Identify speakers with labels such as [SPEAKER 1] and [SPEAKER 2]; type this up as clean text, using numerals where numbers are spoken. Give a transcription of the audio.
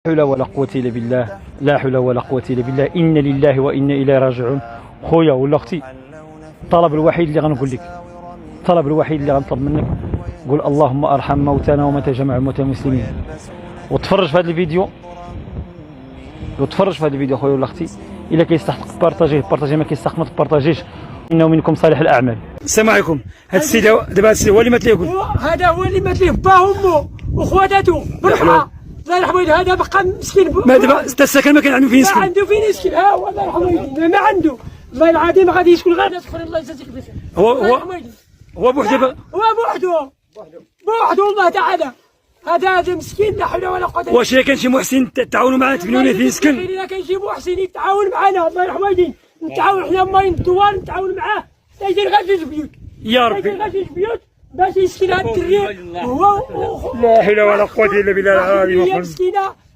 [SPEAKER 1] حول ولا قوة إلا بالله، لا حول ولا قوة إلا بالله، إن لله وإنا إليه راجعون. خويا ولا أختي، الطلب الوحيد اللي غنقول لك، الطلب الوحيد اللي غنطلب منك، قول اللهم ارحم موتانا وموتى جميع موتى المسلمين. وتفرج في هذا الفيديو، خويا ولا أختي. إلا كيستحق بارطاجيه، ما كيستحق ما تبارطاجيش، إنه منكم صالح الأعمال. السلام عليكم. هذا السيد دابا هذا السيد هو اللي مات ليه، يقول
[SPEAKER 2] هذا هو اللي مات ليه باه وامه وخواتاته بالرحمه. الله يرحمه هذا بقى مسكين.
[SPEAKER 1] ما دابا حتى السكن ما كان عنده فين يسكن.
[SPEAKER 2] ما عنده فين يسكن. ها هو الله يرحمه ما عنده. والله العظيم ما غادي يسكن غير تدخل. الله يجازيك بخير.
[SPEAKER 1] هو بوحده.
[SPEAKER 2] بوحده والله تعالى. هذا مسكين لا حول ولا قوه.
[SPEAKER 1] واش كان شي محسن تعاونوا معاه تبنوا ليه فين يسكن؟
[SPEAKER 2] الا كان شي محسن يتعاون معنا الله يرحمه يدين نتعاون حنا ماين الدوار نتعاون معاه حتى يدير غير جوج بيوت.
[SPEAKER 1] يا ربي
[SPEAKER 2] يدير غير جوج بيوت باش يسكن هذا الدري. هو
[SPEAKER 1] لا حول ولا قوه الا بالله العظيم.
[SPEAKER 2] مسكينه